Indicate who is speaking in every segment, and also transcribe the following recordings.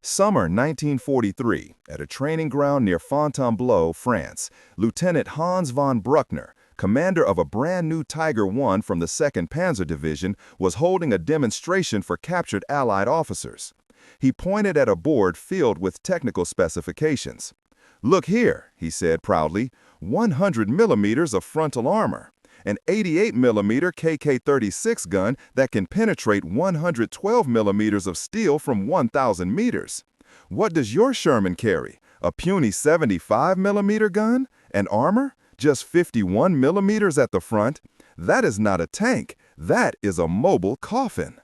Speaker 1: Summer 1943, at a training ground near Fontainebleau, France, Lieutenant Hans von Bruckner, commander of a brand new Tiger I from the 2nd Panzer Division, was holding a demonstration for captured Allied officers. He pointed at a board filled with technical specifications. "Look here," he said proudly, 100 millimeters of frontal armor, an 88 millimeter KK-36 gun that can penetrate 112 millimeters of steel from 1,000 meters. What does your Sherman carry? A puny 75 millimeter gun? And armor? Just 51 millimeters at the front? That is not a tank. That is a mobile coffin."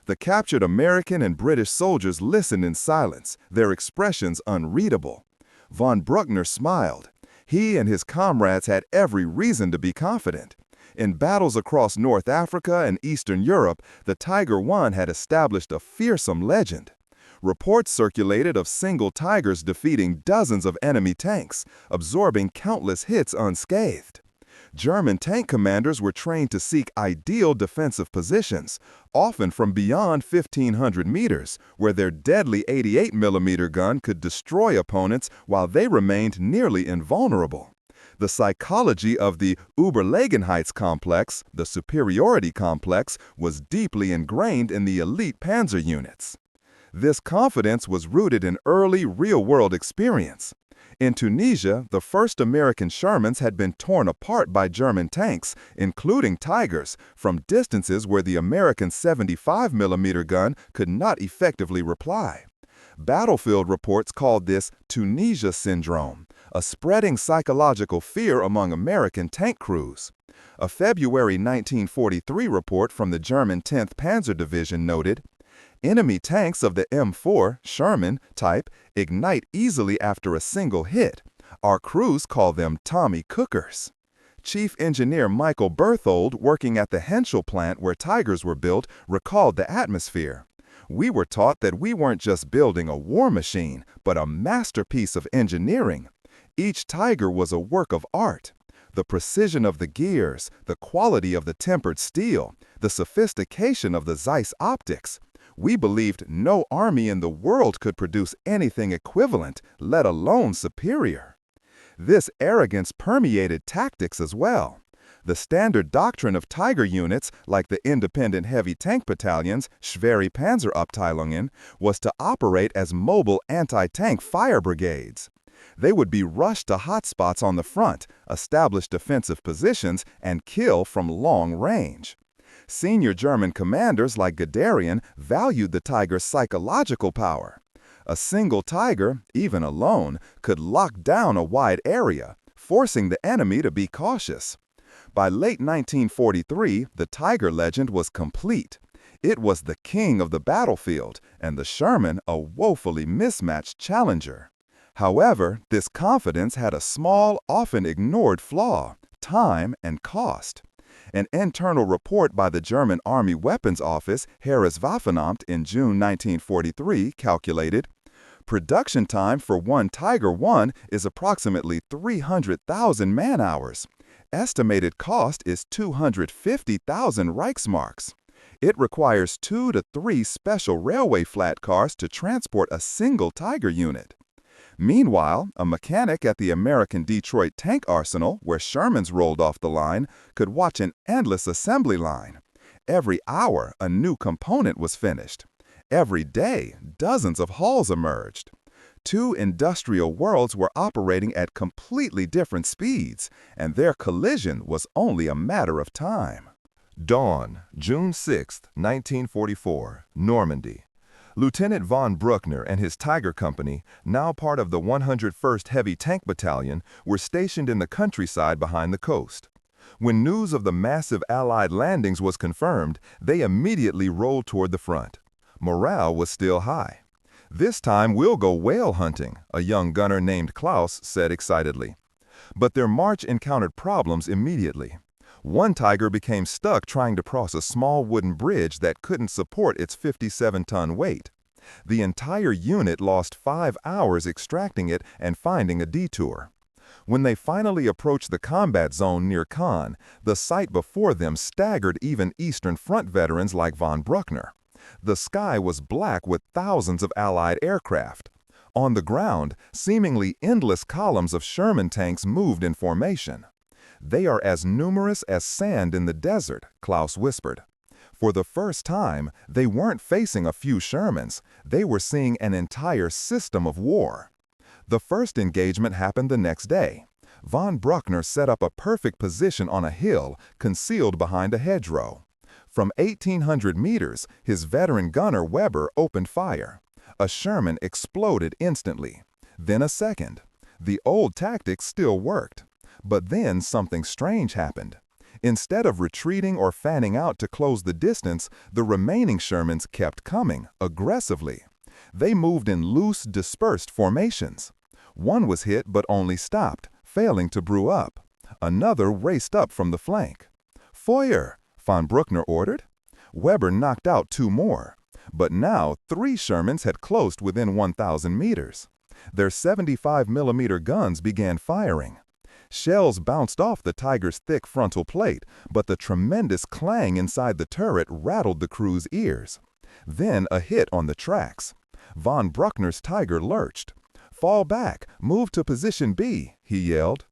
Speaker 1: The captured American and British soldiers listened in silence, their expressions unreadable. Von Bruckner smiled. He and his comrades had every reason to be confident. In battles across North Africa and Eastern Europe, the Tiger I had established a fearsome legend. Reports circulated of single Tigers defeating dozens of enemy tanks, absorbing countless hits unscathed. German tank commanders were trained to seek ideal defensive positions, often from beyond 1,500 meters, where their deadly 88 millimeter gun could destroy opponents while they remained nearly invulnerable. The psychology of the Überlegenheits complex, the superiority complex, was deeply ingrained in the elite panzer units. This confidence was rooted in early real-world experience. In Tunisia, the first American Shermans had been torn apart by German tanks, including Tigers, from distances where the American 75 millimeter gun could not effectively reply. Battlefield reports called this Tunisia syndrome, a spreading psychological fear among American tank crews. A February 1943 report from the German 10th Panzer Division noted, "Enemy tanks of the M4 Sherman type ignite easily after a single hit. Our crews call them Tommy Cookers." Chief Engineer Michael Berthold, working at the Henschel plant where Tigers were built, recalled the atmosphere. "We were taught that we weren't just building a war machine, but a masterpiece of engineering. Each Tiger was a work of art. The precision of the gears, the quality of the tempered steel, the sophistication of the Zeiss optics. We believed no army in the world could produce anything equivalent, let alone superior." This arrogance permeated tactics as well. The standard doctrine of Tiger units, like the independent heavy tank battalions, Schwere Panzerabteilungen, was to operate as mobile anti-tank fire brigades. They would be rushed to hotspots on the front, establish defensive positions, and kill from long range. Senior German commanders like Guderian valued the Tiger's psychological power. A single Tiger, even alone, could lock down a wide area, forcing the enemy to be cautious. By late 1943, the Tiger legend was complete. It was the king of the battlefield, and the Sherman a woefully mismatched challenger. However, this confidence had a small, often ignored flaw: time and cost. An internal report by the German Army Weapons Office, Heereswaffenamt, in June 1943 calculated, "Production time for one Tiger I is approximately 300,000 man-hours. Estimated cost is 250,000 Reichsmarks. It requires 2 to 3 special railway flat cars to transport a single Tiger unit." Meanwhile, a mechanic at the American Detroit tank arsenal, where Shermans rolled off the line, could watch an endless assembly line. Every hour, a new component was finished. Every day, dozens of hulls emerged. Two industrial worlds were operating at completely different speeds, and their collision was only a matter of time. Dawn, June 6, 1944, Normandy. Lieutenant von Bruckner and his Tiger Company, now part of the 101st Heavy Tank Battalion, were stationed in the countryside behind the coast. When news of the massive Allied landings was confirmed, they immediately rolled toward the front. Morale was still high. "This time we'll go whale hunting," a young gunner named Klaus said excitedly. But their march encountered problems immediately. One Tiger became stuck trying to cross a small wooden bridge that couldn't support its 57-ton weight. The entire unit lost 5 hours extracting it and finding a detour. When they finally approached the combat zone near Caen, the sight before them staggered even Eastern Front veterans like von Bruckner. The sky was black with thousands of Allied aircraft. On the ground, seemingly endless columns of Sherman tanks moved in formation. "They are as numerous as sand in the desert," Klaus whispered. For the first time, they weren't facing a few Shermans, they were seeing an entire system of war. The first engagement happened the next day. Von Bruckner set up a perfect position on a hill, concealed behind a hedgerow. From 1,800 meters, his veteran gunner Weber opened fire. A Sherman exploded instantly. Then a second. The old tactics still worked. But then something strange happened. Instead of retreating or fanning out to close the distance, the remaining Shermans kept coming, aggressively. They moved in loose, dispersed formations. One was hit but only stopped, failing to brew up. Another raced up from the flank. "Feuer!" von Bruckner ordered. Weber knocked out 2 more. But now 3 Shermans had closed within 1,000 meters. Their 75mm guns began firing. Shells bounced off the Tiger's thick frontal plate, but the tremendous clang inside the turret rattled the crew's ears. Then a hit on the tracks. Von Bruckner's Tiger lurched. "Fall back! Move to position B!" he yelled.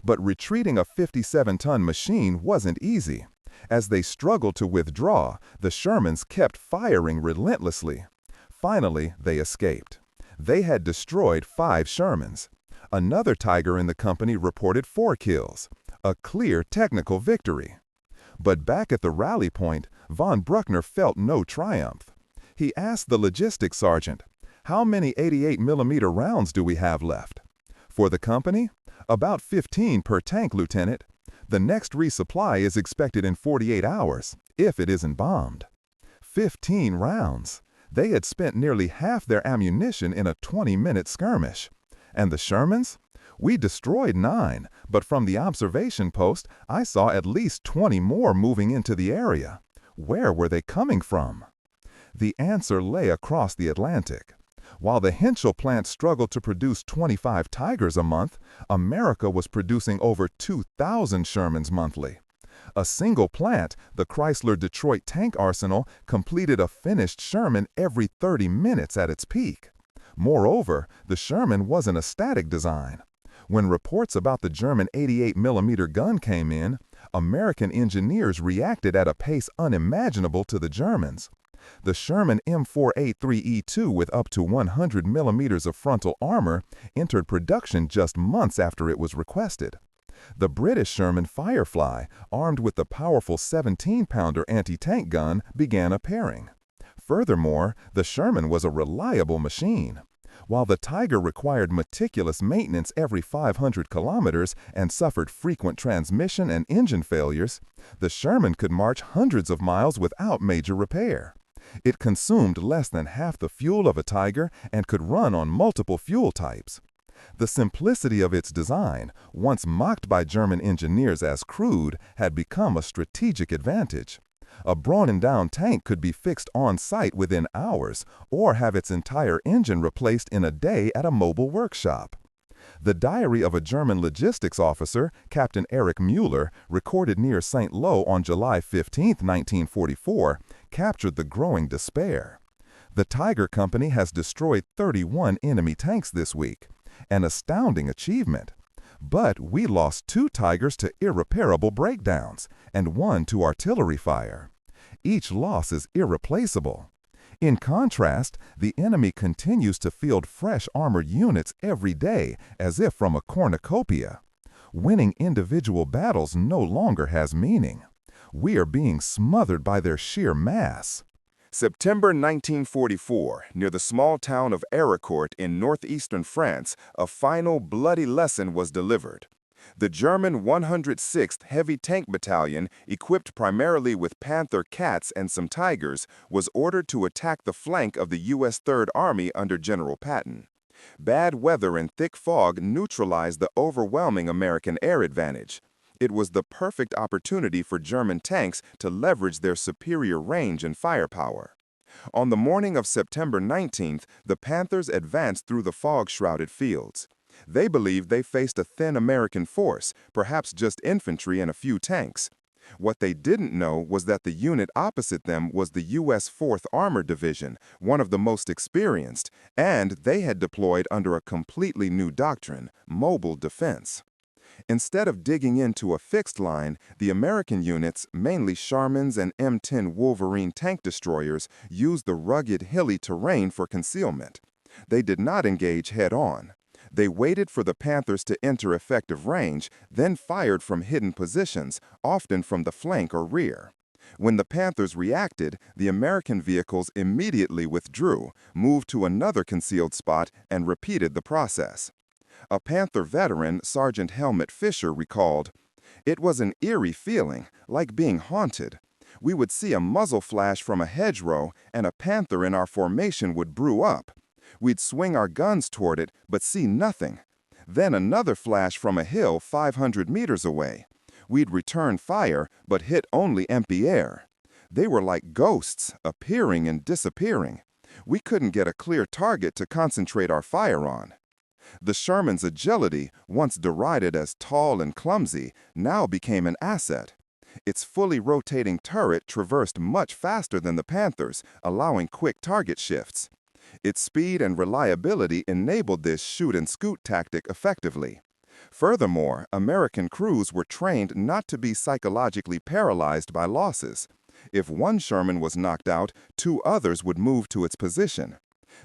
Speaker 1: But retreating a 57-ton machine wasn't easy. As they struggled to withdraw, the Shermans kept firing relentlessly. Finally, they escaped. They had destroyed 5 Shermans. Another Tiger in the company reported 4 kills, a clear technical victory. But back at the rally point, von Bruckner felt no triumph. He asked the logistics sergeant, "How many 88mm rounds do we have left?" "For the company? About 15 per tank, Lieutenant. The next resupply is expected in 48 hours, if it isn't bombed." 15 rounds! They had spent nearly half their ammunition in a 20-minute skirmish. And the Shermans? "We destroyed 9, but from the observation post, I saw at least 20 more moving into the area. Where were they coming from?" The answer lay across the Atlantic. While the Henschel plant struggled to produce 25 Tigers a month, America was producing over 2,000 Shermans monthly. A single plant, the Chrysler Detroit Tank Arsenal, completed a finished Sherman every 30 minutes at its peak. Moreover, the Sherman wasn't a static design. When reports about the German 88mm gun came in, American engineers reacted at a pace unimaginable to the Germans. The Sherman M4A3E2 with up to 100mm of frontal armor entered production just months after it was requested. The British Sherman Firefly, armed with the powerful 17-pounder anti-tank gun, began appearing. Furthermore, the Sherman was a reliable machine. While the Tiger required meticulous maintenance every 500 kilometers and suffered frequent transmission and engine failures, the Sherman could march hundreds of miles without major repair. It consumed less than half the fuel of a Tiger and could run on multiple fuel types. The simplicity of its design, once mocked by German engineers as crude, had become a strategic advantage. A broken-down tank could be fixed on-site within hours or have its entire engine replaced in a day at a mobile workshop. The diary of a German logistics officer, Captain Erich Mueller, recorded near St. Lo on July 15, 1944, captured the growing despair. "The Tiger Company has destroyed 31 enemy tanks this week. An astounding achievement. But we lost 2 Tigers to irreparable breakdowns and 1 to artillery fire. Each loss is irreplaceable. In contrast, the enemy continues to field fresh armored units every day as if from a cornucopia. Winning individual battles no longer has meaning. We are being smothered by their sheer mass." September 1944, near the small town of Arrogance in northeastern France, a final bloody lesson was delivered. The German 106th Heavy Tank Battalion, equipped primarily with Panther Cats and some Tigers, was ordered to attack the flank of the U.S. Third Army under General Patton. Bad weather and thick fog neutralized the overwhelming American air advantage. It was the perfect opportunity for German tanks to leverage their superior range and firepower. On the morning of September 19th, the Panthers advanced through the fog-shrouded fields. They believed they faced a thin American force, perhaps just infantry and a few tanks. What they didn't know was that the unit opposite them was the U.S. 4th Armored Division, one of the most experienced, and they had deployed under a completely new doctrine, mobile defense. Instead of digging into a fixed line, the American units, mainly Shermans and M10 Wolverine tank destroyers, used the rugged, hilly terrain for concealment. They did not engage head-on. They waited for the Panthers to enter effective range, then fired from hidden positions, often from the flank or rear. When the Panthers reacted, the American vehicles immediately withdrew, moved to another concealed spot, and repeated the process. A Panther veteran, Sergeant Helmut Fisher, recalled, "It was an eerie feeling, like being haunted. We would see a muzzle flash from a hedgerow, and a Panther in our formation would brew up. We'd swing our guns toward it, but see nothing. Then another flash from a hill 500 meters away. We'd return fire, but hit only empty air. They were like ghosts, appearing and disappearing. We couldn't get a clear target to concentrate our fire on." The Sherman's agility, once derided as tall and clumsy, now became an asset. Its fully rotating turret traversed much faster than the Panthers, allowing quick target shifts. Its speed and reliability enabled this shoot-and-scoot tactic effectively. Furthermore, American crews were trained not to be psychologically paralyzed by losses. If one Sherman was knocked out, two others would move to its position.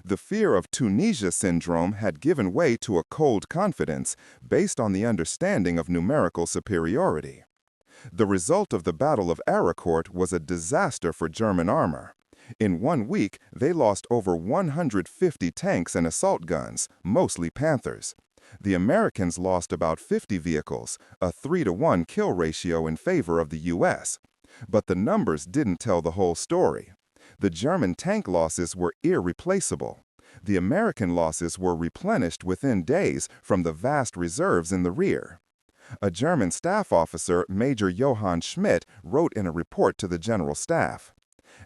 Speaker 1: The fear of Tunisia syndrome had given way to a cold confidence based on the understanding of numerical superiority. The result of the Battle of Arrogance was a disaster for German armor. In 1 week, they lost over 150 tanks and assault guns, mostly Panthers. The Americans lost about 50 vehicles, a 3-to-1 kill ratio in favor of the U.S. But the numbers didn't tell the whole story. The German tank losses were irreplaceable. The American losses were replenished within days from the vast reserves in the rear. A German staff officer, Major Johann Schmidt, wrote in a report to the General Staff,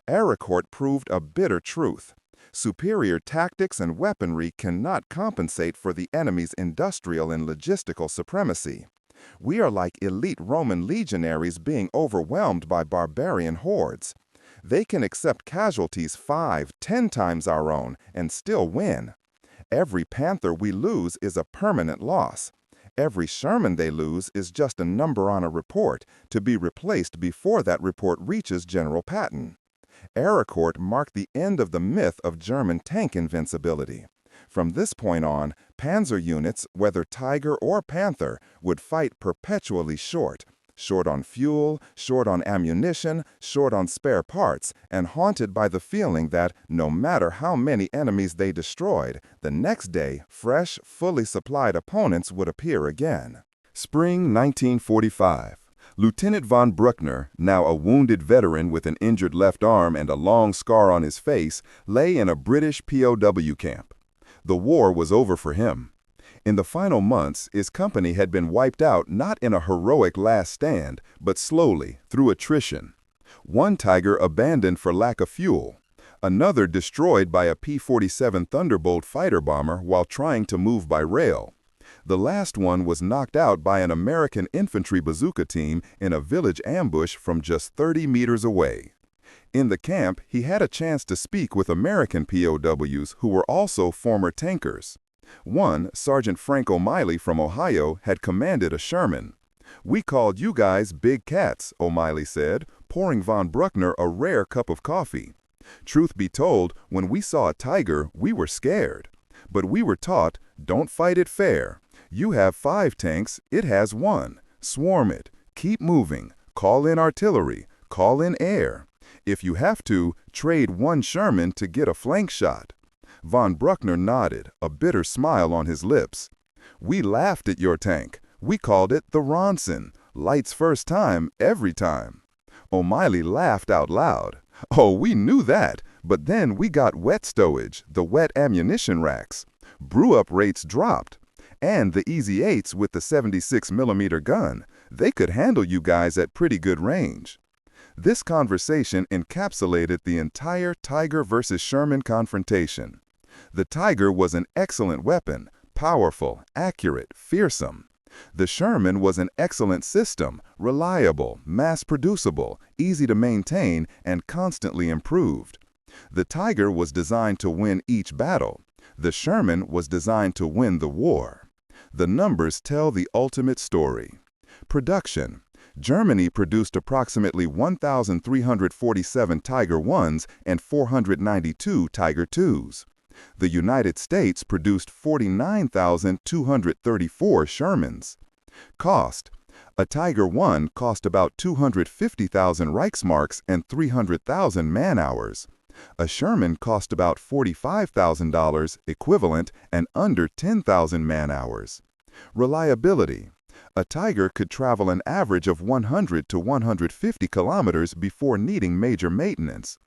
Speaker 1: "Arrogance proved a bitter truth. Superior tactics and weaponry cannot compensate for the enemy's industrial and logistical supremacy. We are like elite Roman legionaries being overwhelmed by barbarian hordes. They can accept casualties 5, 10 times our own and still win. Every Panther we lose is a permanent loss. Every Sherman they lose is just a number on a report, to be replaced before that report reaches General Patton." Arrogance marked the end of the myth of German tank invincibility. From this point on, panzer units, whether Tiger or Panther, would fight perpetually short on fuel, short on ammunition, short on spare parts, and haunted by the feeling that, no matter how many enemies they destroyed, the next day, fresh, fully supplied opponents would appear again. Spring 1945. Lieutenant von Bruckner, now a wounded veteran with an injured left arm and a long scar on his face, lay in a British POW camp. The war was over for him. In the final months, his company had been wiped out not in a heroic last stand, but slowly, through attrition. One Tiger abandoned for lack of fuel. Another destroyed by a P-47 Thunderbolt fighter bomber while trying to move by rail. The last one was knocked out by an American infantry bazooka team in a village ambush from just 30 meters away. In the camp, he had a chance to speak with American POWs who were also former tankers. One, Sergeant Frank O'Malley from Ohio, had commanded a Sherman. "We called you guys big cats," O'Malley said, pouring von Bruckner a rare cup of coffee. "Truth be told, when we saw a Tiger, we were scared. But we were taught, don't fight it fair. You have 5 tanks, it has 1. Swarm it. Keep moving. Call in artillery. Call in air. If you have to, trade 1 Sherman to get a flank shot." Von Bruckner nodded, a bitter smile on his lips. "We laughed at your tank. We called it the Ronson. Lights first time, every time." O'Malley laughed out loud. "Oh, we knew that, but then we got wet stowage, the wet ammunition racks. Brew-up rates dropped. And the Easy 8s with the 76mm gun. They could handle you guys at pretty good range." This conversation encapsulated the entire Tiger versus Sherman confrontation. The Tiger was an excellent weapon, powerful, accurate, fearsome. The Sherman was an excellent system, reliable, mass-producible, easy to maintain, and constantly improved. The Tiger was designed to win each battle. The Sherman was designed to win the war. The numbers tell the ultimate story. Production. Germany produced approximately 1,347 Tiger 1s and 492 Tiger 2s. The United States produced 49,234 Shermans. Cost. A Tiger 1 cost about 250,000 Reichsmarks and 300,000 man-hours. A Sherman cost about $45,000 equivalent and under 10,000 man-hours. Reliability. A Tiger could travel an average of 100 to 150 kilometers before needing major maintenance.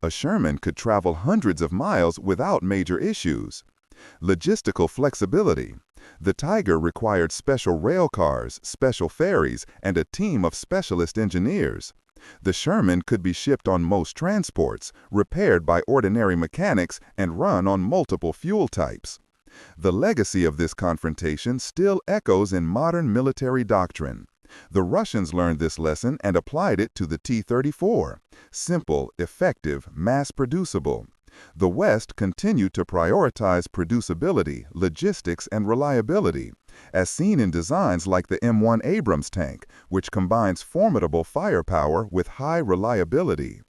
Speaker 1: A Sherman could travel hundreds of miles without major issues. Logistical flexibility. The Tiger required special rail cars, special ferries, and a team of specialist engineers. The Sherman could be shipped on most transports, repaired by ordinary mechanics, and run on multiple fuel types. The legacy of this confrontation still echoes in modern military doctrine. The Russians learned this lesson and applied it to the T-34. Simple, effective, mass-producible. The West continued to prioritize producibility, logistics, and reliability, as seen in designs like the M1 Abrams tank, which combines formidable firepower with high reliability.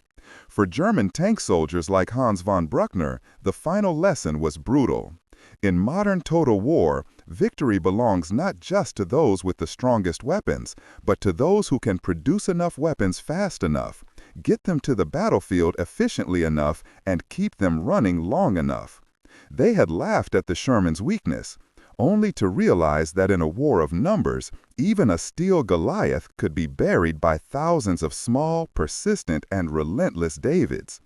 Speaker 1: For German tank soldiers like Hans von Bruckner, the final lesson was brutal. In modern total war, victory belongs not just to those with the strongest weapons, but to those who can produce enough weapons fast enough, get them to the battlefield efficiently enough, and keep them running long enough. They had laughed at the Sherman's weakness, only to realize that in a war of numbers, even a steel Goliath could be buried by thousands of small, persistent, and relentless Davids.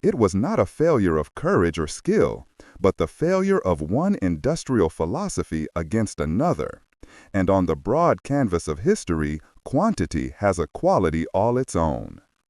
Speaker 1: It was not a failure of courage or skill, but the failure of one industrial philosophy against another. And on the broad canvas of history, quantity has a quality all its own.